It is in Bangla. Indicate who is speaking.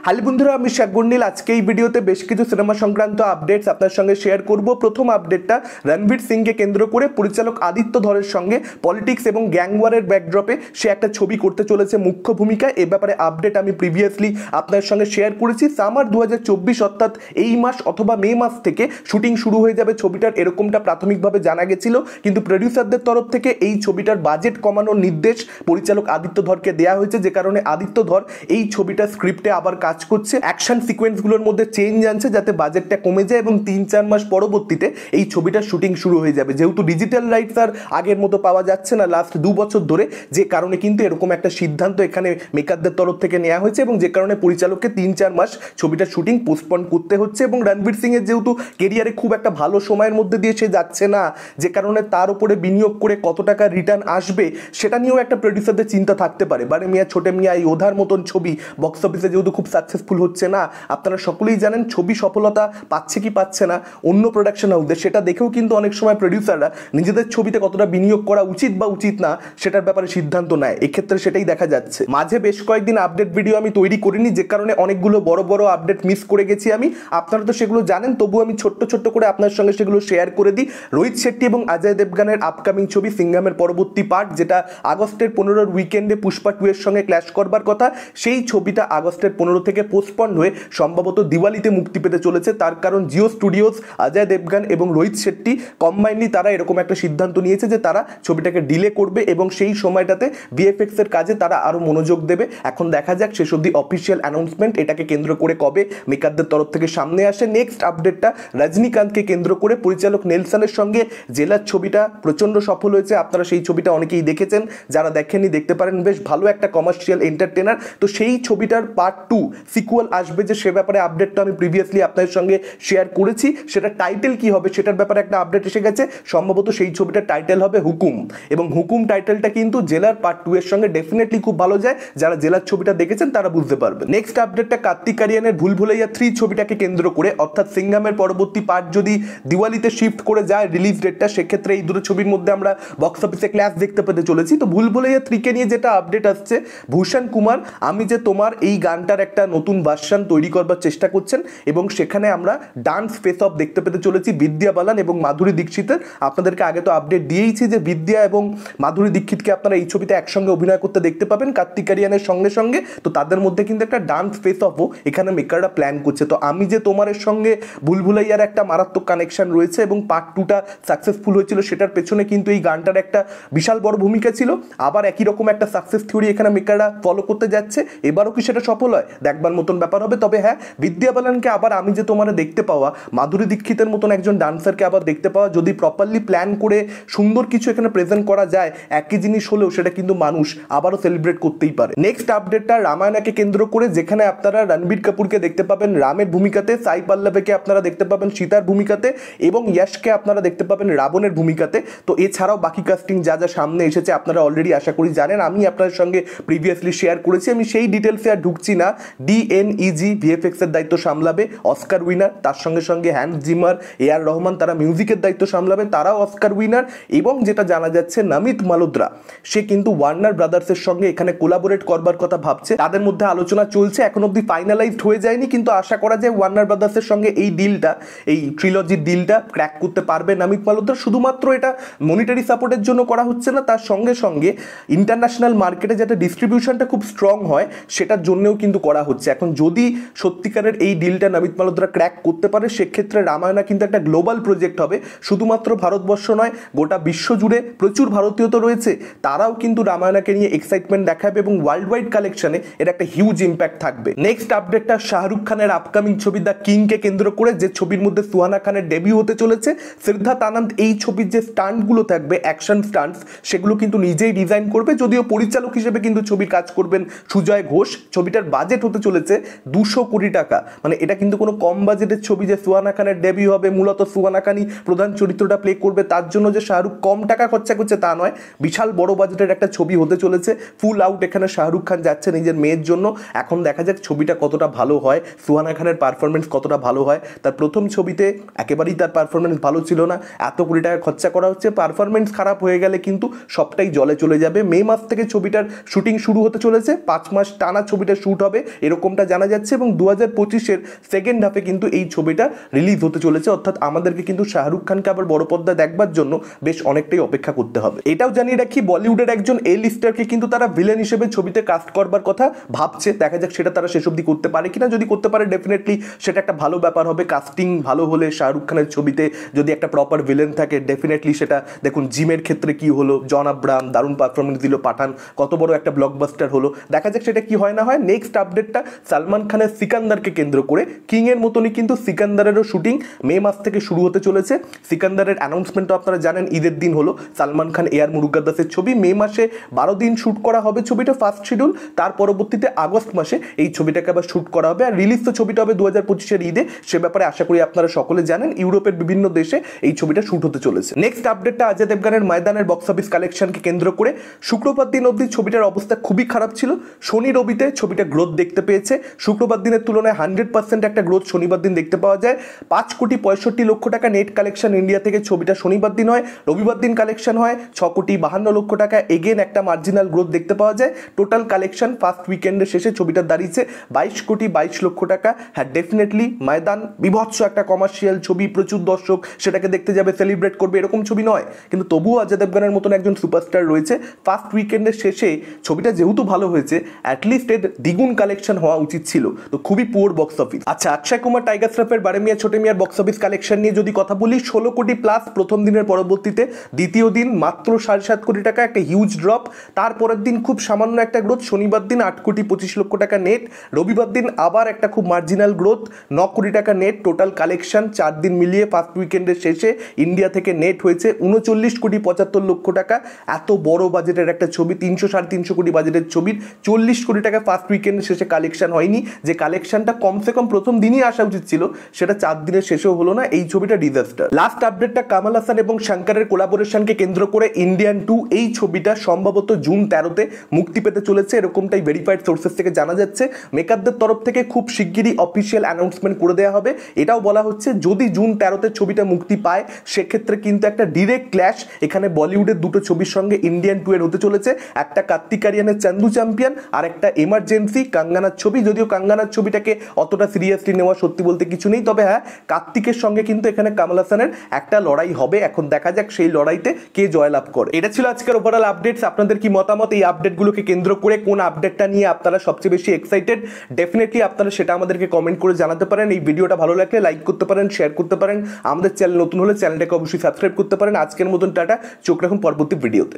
Speaker 1: হ্যালো বন্ধুরা, আমি শাকগুন্ডিল। আজকে এই ভিডিওতে বেশ কিছু সিনেমা সংক্রান্ত আপডেটস আপনার সঙ্গে শেয়ার করব। প্রথম আপডেটটা রণবীর সিংকে কেন্দ্র করে পরিচালক আদিত্য ধরের সঙ্গে পলিটিক্স এবং গ্যাংওয়ারের ব্যাকড্রপে সে একটা ছবি করতে চলেছে মুখ্য ভূমিকায়। এ ব্যাপারে আপডেট আমি প্রিভিয়াসলি আপনার সঙ্গে শেয়ার করেছি। সামার 2024 অর্থাৎ এই মাস অথবা মে মাস থেকে শুটিং শুরু হয়ে যাবে ছবিটার, এরকমটা প্রাথমিকভাবে জানা গেছিল। কিন্তু প্রডিউসারদের তরফ থেকে এই ছবিটার বাজেট কমানোর নির্দেশ পরিচালক আদিত্য ধরকে দেওয়া হয়েছে, যে কারণে আদিত্য ধর এই ছবিটার স্ক্রিপ্টে আবার কাজ করছে। অ্যাকশন সিকোয়েন্সগুলোর মধ্যে চেঞ্জ আনছে যাতে বাজেটটা কমে যায় এবং 3-4 মাস পরবর্তীতে এই ছবিটার শুটিং শুরু হয়ে যাবে। যেহেতু ডিজিটাল রাইটস আর আগের মতো পাওয়া যাচ্ছে না লাস্ট 2 বছর ধরে, যে কারণে কিন্তু এরকম একটা সিদ্ধান্ত এখানে মেকারদের তরফ থেকে নেওয়া হয়েছে এবং যে কারণে পরিচালককে 3-4 মাস ছবিটার শুটিং পোস্টপন করতে হচ্ছে। এবং রণবীর সিং এর যেহেতু কেরিয়ারে খুব একটা ভালো সময়ের মধ্যে দিয়ে সে যাচ্ছে না, যে কারণে তার উপরে বিনিয়োগ করে কত টাকা রিটার্ন আসবে সেটা নিয়েও একটা প্রডিউসারদের চিন্তা থাকতে পারে। বারে মিয়া ছোটে মিয়া এই ওধার মতন ছবি বক্স অফিসে যেহেতু খুব সাকসেসফুল হচ্ছে না, আপনারা সকলেই জানেন ছবি সফলতা পাচ্ছে কি পাচ্ছে না অন্য প্রোডাকশন হাউসে, সেটা দেখেও কিন্তু অনেক সময় প্রডিউসাররা নিজেদের ছবিতে কতটা বিনিয়োগ করা উচিত বা উচিত না সেটার ব্যাপারে সিদ্ধান্ত নেয়। এক্ষেত্রে সেটাই দেখা যাচ্ছে। মাঝে বেশ কয়েকদিন আপডেট ভিডিও আমি তৈরি করিনি, যে কারণে অনেকগুলো বড় বড় আপডেট মিস করে গেছি আমি। আপনারা তো সেগুলো জানেন, তবুও আমি ছোট্ট ছোট্ট করে আপনার সঙ্গে সেগুলো শেয়ার করে দিই। রোহিত শেট্টি এবং অজয় দেবগানের আপকামিং ছবি সিংঘামের পরবর্তী পার্ট, যেটা আগস্টের 15 উইকেন্ডে পুষ্পা 2 এর সঙ্গে ক্ল্যাশ করবার কথা, সেই ছবিটা আগস্টের 15 থেকে পোস্টপন্ড হয়ে সম্ভবত দিওয়ালিতে মুক্তি পেতে চলেছে। তার কারণ জিও স্টুডিওস, অজয় দেবগান এবং রোহিত শেট্টি কম্বাইনলি তারা এরকম একটা সিদ্ধান্ত নিয়েছে যে তারা ছবিটাকে ডিলে করবে এবং সেই সময়টাতে ভিএফএক্স এর কাজে তারা আরো মনোযোগ দেবে। এখন দেখা যাক শেষ অবধি অফিসিয়াল অ্যানাউন্সমেন্ট এটাকে কেন্দ্র করে কবে মেকারদের তরফ থেকে সামনে আসে। নেক্সট আপডেটটা রজনীকান্তকে কেন্দ্র করে পরিচালক নেলসনের সঙ্গে জেলার ছবিটা প্রচন্ড সফল হয়েছে। আপনারা সেই ছবিটা অনেকেই দেখেছেন, যারা দেখেননি দেখতে পারেন। বেশ ভালো একটা কমার্শিয়াল এন্টারটেনার। তো সেই ছবিটার পার্ট 2 সিকুয়াল আসবে, যে সে ব্যাপারে আপডেটটা আমি প্রিভিয়াসলি আপনাদের সঙ্গে শেয়ার করেছি। সেটা টাইটেল কি হবে সেটার ব্যাপারে একটা আপডেট এসে গেছে। সম্ভবত সেই ছবিটার টাইটেল হবে হুকুম, এবং হুকুম টাইটেলটা কিন্তু জেলার পার্ট 2 এর সঙ্গে ডেফিনেটলি খুব ভালো যায়। যারা জেলার ছবিটা দেখেছেন তারা বুঝতে পারবেন। নেক্সট আপডেটটা কার্তিক আরিয়ানের ভুল ভুলাইয়া 3 ছবিটাকে কেন্দ্র করে, অর্থাৎ সিংঘামের পরবর্তী পার্ট যদি দিওয়ালিতে শিফট করে যায় রিলিজ ডেটটা, সেক্ষেত্রে এই দুটো ছবির মধ্যে আমরা বক্স অফিসে ক্ল্যাশ দেখতে পেতে চলেছি। তো ভুল ভুলাইয়া 3 কে নিয়ে যেটা আপডেট আসছে, ভূষণ কুমার আমি যে তোমার এই গানটার একটা নতুন ভার্সন তৈরি করবার চেষ্টা করছেন এবং সেখানে আমরা ডান্স ফেস অফ দেখতে পেতে চলেছি বিদ্যা বালান এবং মাধুরী দীক্ষিতের। আপনাদেরকে আগে তো আপডেট দিয়েইছি যে বিদ্যা এবং মাধুরী দীক্ষিতকে আপনারা এই ছবিতে একসঙ্গে অভিনয় করতে দেখতে পাবেন কার্তিক আরিয়ানের সঙ্গে সঙ্গে। তো তাদের মধ্যে কিন্তু একটা ডান্স ফেস অফও এখানে মেকাররা প্ল্যান করছে। তো আমি যে তোমারের সঙ্গে ভুলভুলাইয়ার একটা মারাত্মক কানেকশন রয়েছে এবং পার্ট 2টা সাকসেসফুল হয়েছিল, সেটার পেছনে কিন্তু এই গানটার একটা বিশাল বড় ভূমিকা ছিল। আবার একই রকম একটা সাকসেস থিওরি এখানে মেকাররা ফলো করতে যাচ্ছে। এবারও কি সেটা সফল হয় দেখবার মতন ব্যাপার হবে। তবে হ্যাঁ, বিদ্যা বালানকে আবার আমি যে তোমার দেখতে পাওয়া, মাধুরী দীক্ষিতের মতন একজন ডান্সারকে আবার দেখতে পাওয়া, যদি প্রপারলি প্ল্যান করে সুন্দর কিছু এখানে প্রেজেন্ট করা যায়, একই জিনিস হলেও সেটা কিন্তু মানুষ আবারও সেলিব্রেট করতেই পারে। নেক্সট আপডেটটা রামায়ণাকে কেন্দ্র করে, যেখানে আপনারা রণবীর কাপুরকে দেখতে পাবেন রামের ভূমিকাতে, সাই পল্লবীকে আপনারা দেখতে পাবেন সীতার ভূমিকাতে এবং ইয়াশকে আপনারা দেখতে পাবেন রাবণের ভূমিকাতে। তো এছাড়াও বাকি কাস্টিং যা যা সামনে এসেছে আপনারা অলরেডি আশা করি জানেন। আমি আপনাদের সঙ্গে প্রিভিয়াসলি শেয়ার করেছি, আমি সেই ডিটেলসে আর ঢুকছি না। ডিএনইজি ভিএফএক্স এর দায়িত্ব সামলাবে, অস্কার উইনার। তার সঙ্গে সঙ্গে হ্যান্স জিমার, এআর রহমান তারা মিউজিকের দায়িত্ব সামলাবে, তারাও অস্কার উইনার। এবং যেটা জানা যাচ্ছে নমিত মালহোত্রা সে কিন্তু ওয়ার্নার ব্রাদার্সের সঙ্গে এখানে কোলাবোরেট করবার কথা ভাবছে। তাদের মধ্যে আলোচনা চলছে, এখন অব্দি ফাইনালাইজড হয়ে যায়নি, কিন্তু আশা করা যায় ওয়ার্নার ব্রাদার্সের সঙ্গে এই ডিলটা, এই ট্রিলজির ডিলটা ক্র্যাক করতে পারবে নমিত মালহোত্রা। শুধুমাত্র এটা মনিটারি সাপোর্টের জন্য করা হচ্ছে না, তার সঙ্গে সঙ্গে ইন্টারন্যাশনাল মার্কেটে যাতে ডিস্ট্রিবিউশনটা খুব স্ট্রং হয় সেটার জন্যও কিন্তু করা হচ্ছে। এখন যদি সত্যিকারের এই ডিলটা নমিত মালহোত্রা ক্র্যাক করতে পারে, সেক্ষেত্রে রামায়ণা কিন্তু একটা গ্লোবাল প্রজেক্ট হবে। শুধুমাত্র ভারতবর্ষ নয়, গোটা বিশ্ব জুড়ে প্রচুর ভারতীয় তো রয়েছে, তারাও কিন্তু রামায়ণাকে নিয়ে এক্সাইটমেন্ট দেখাবে এবং ওয়ার্ল্ড ওয়াইড কালেকশনে এর একটা হিউজ ইম্প্যাক্ট থাকবে। নেক্সট আপডেটটা শাহরুখ খানের আপকামিং ছবি দ্য কিংকে কেন্দ্র করে, যে ছবির মধ্যে সুহানা খানের ডেবিউ হতে চলেছে। সিদ্ধার্থ আনন্দ এই ছবির যে স্টান্টগুলো থাকবে, অ্যাকশন স্টান্টস, সেগুলো কিন্তু নিজেই ডিজাইন করবে। যদিও পরিচালক হিসেবে কিন্তু ছবির কাজ করবেন সুজয় ঘোষ। ছবিটার বাজেট হতে চলেছে 200 কোটি টাকা। মানে এটা কিন্তু কোনো কম বাজেটের ছবি যে সুহানা খানের ডেবিউ হবে, মূলত সুহানা খানই প্রধান চরিত্রটা প্লে করবে, তার জন্য যে শাহরুখ কম টাকা খরচা করছে তা নয়, বিশাল বড় বাজেটের একটা ছবি হতে চলেছে। ফুল আউট এখানে শাহরুখ খান যাচ্ছে নিজের মেয়ের জন্য। এখন দেখা যাক ছবিটা কতটা ভালো হয়, সুহানা খানের পারফরমেন্স কতটা ভালো হয়। তার প্রথম ছবিতে একেবারেই তার পারফরমেন্স ভালো ছিল না, এত কোটি টাকা খরচা করা হচ্ছে, পারফরমেন্স খারাপ হয়ে গেলে কিন্তু সবটাই জলে চলে যাবে। মে মাস থেকে ছবিটার শুটিং শুরু হতে চলেছে, 5 মাস টানা ছবিটা শ্যুট হবে, এরকম এরকমটা জানা যাচ্ছে এবং 2025-এর সেকেন্ড হাফে কিন্তু এই ছবিটা রিলিজ হতে চলেছে, অর্থাৎ আমাদেরকে কিন্তু শাহরুখ খানকে আবার বড় পর্দা দেখবার জন্য বেশ অনেকটাই অপেক্ষা করতে হবে। এটাও জানিয়ে রাখি, বলিউডের একজন এ লিস্টারকে কিন্তু তারা ভিলেন হিসেবে ছবিতে কাস্ট করবার কথা ভাবছে। দেখা যাক সেটা তারা শেষ অবধি করতে পারে কিনা। যদি করতে পারে ডেফিনেটলি সেটা একটা ভালো ব্যাপার হবে। কাস্টিং ভালো হলে শাহরুখ খানের ছবিতে যদি একটা প্রপার ভিলেন থাকে ডেফিনেটলি সেটা, দেখুন জিমের ক্ষেত্রে কি হলো, জন আব্রাহাম দারুণ পারফরমেন্স দিল, পাঠান কত বড় একটা ব্লকবাস্টার হলো। দেখা যাক সেটা কি হয় না হয়। নেক্সট আপডেটটা সালমান খানের সিকান্দারকে কেন্দ্র করে, কিং এর মতনই কিন্তু সিকান্দারেরও শুটিং মে মাস থেকে শুরু হতে চলেছে। সিকান্দারের অ্যানাউন্সমেন্টও আপনারা জানেন ঈদের দিন হলো। সালমান খান এআর মুরুগাদাসের ছবি, মে মাসে 12 দিন শ্যুট করা হবে ছবিটা ফার্স্ট শিডিউল, তার পরবর্তীতে আগস্ট মাসে এই ছবিটাকে আবার শ্যুট করা হবে। আর রিলিজ তো ছবিটা হবে 2025-এর ঈদে, সে ব্যাপারে আশা করি আপনারা সকলে জানেন। ইউরোপের বিভিন্ন দেশে এই ছবিটা শ্যুট হতে চলেছে। নেক্সট আপডেটটা অজয় দেবগনের ময়দানের বক্স অফিস কালেকশনকে কেন্দ্র করে। শুক্রবার দিন অবধি ছবিটার অবস্থা খুবই খারাপ ছিল। শনি রবিতে ছবিটা গ্রোথ দেখতে পেয়েছে। শুক্রবার দিনের তুলনায় 100% একটা গ্রোথ শনিবার দিন দেখতে পাওয়া যায়। 5,65,00,000 টাকা নেট কালেকশন ইন্ডিয়া থেকে ছবিটা শনিবার দিন হয়। রবিবার দিন কালেকশন হয় 6,52,00,000 টাকা, এগেন একটা মার্জিনাল গ্রোথ দেখতে পাওয়া যায়। টোটাল কালেকশন ফার্স্ট উইকেন্ডের শেষে ছবিটা দাঁড়িয়েছে 22,22,00,000 টাকা। হ্যাঁ ডেফিনেটলি ময়দান বিভৎস একটা কমার্শিয়াল ছবি, প্রচুর দর্শক সেটাকে দেখতে যাবে, সেলিব্রেট করবে, এরকম ছবি নয়। কিন্তু তবুও অজয় দেবগনের মতন একজন সুপারস্টার রয়েছে। ফার্স্ট উইকেন্ডের শেষে ছবিটা যেহেতু ভালো হয়েছে, অ্যাটলিস্ট এর দ্বিগুণ কালেকশন হওয়া উচিত ছিল। তো খুবই পুয়ার বক্স অফিস। আচ্ছা, অক্ষয় কুমার টাইগার শ্রফের বারে মিয়া ছোটে মিয়ার বক্স অফিস কালেকশন নিয়ে যদি কথা বলি, 16 কোটি প্লাস প্রথম দিনের পরবর্তীতে, দ্বিতীয় দিন মাত্র 7.5 কোটি টাকা, একটা হিউজ ড্রপ। তারপরের দিন খুব সামান্য একটা গ্রোথ, শনিবার দিন 8,25,00,000 টাকা নেট, রবিবার দিন আবার একটা খুব মার্জিনাল গ্রোথ 9 কোটি টাকা নেট। টোটাল কালেকশন 4 দিন মিলিয়ে ফার্স্ট উইকেন্ডের শেষে ইন্ডিয়া থেকে নেট হয়েছে 39,75,00,000 টাকা। এত বড় বাজেটের একটা ছবি, 300-350 কোটি বাজেটের ছবির 40 কোটি টাকা ফার্স্ট উইকেন্ডের শেষে কালেকশন হয়নি। যে কালেকশনটা কমসে কম প্রথম দিনই আসা উচিত ছিল, সেটা 4 দিনের শেষেও হলো না। এই ছবিটা ডিজাস্টার। লাস্ট আপডেটটা কামাল হাসান এবং শঙ্করের কোলাবোরেশনকে কেন্দ্র করে ইন্ডিয়ান 2 এই ছবিটা সম্ভবত জুন 13-তে মুক্তি পেতে চলেছে, এরকমটাই ভেরিফাইড সোর্সেস থেকে জানা যাচ্ছে। মেকারদের তরফ থেকে খুব শিগগিরই অফিসিয়াল অ্যানাউন্সমেন্ট করে দেওয়া হবে। এটাও বলা হচ্ছে যদি জুন 13-তে ছবিটা মুক্তি পায়, সেক্ষেত্রে কিন্তু একটা ডিরেক্ট ক্ল্যাশ এখানে বলিউডের দুটো ছবির সঙ্গে ইন্ডিয়ান 2 এর হতে চলেছে। একটা কার্তিক আরিয়ানের চান্দু চ্যাম্পিয়ন, আর একটা এমার্জেন্সি কাঙ্গানার ছবি। যদিও কাঙ্গানার ছবিটাকে অতটা সিরিয়াসলি নেওয়া সত্যি বলতে কিছু নেই, তবে হ্যাঁ কার্তিকের সঙ্গে কিন্তু এখানে কামাল হাসানের একটা লড়াই হবে। এখন দেখা যাক সেই লড়াইতে কে জয়লাভ করে। এটা ছিল আজকের ওভারঅল আপডেটস। আপনাদের কি মতামত এই আপডেটগুলোকে কেন্দ্র করে? কোন আপডেটটা নিয়ে আপনারা সবচেয়ে বেশি এক্সাইটেড? ডেফিনেটলি আপনারা সেটা আমাদেরকে কমেন্ট করে জানাতে পারেন। এই ভিডিওটা ভালো লাগলে লাইক করতে পারেন, শেয়ার করতে পারেন। আমাদের চ্যানেল নতুন হলে চ্যানেলটাকে অবশ্যই সাবস্ক্রাইব করতে পারেন। আজকের মতন টাটা, চোখ রাখুন পরবর্তী ভিডিওতে।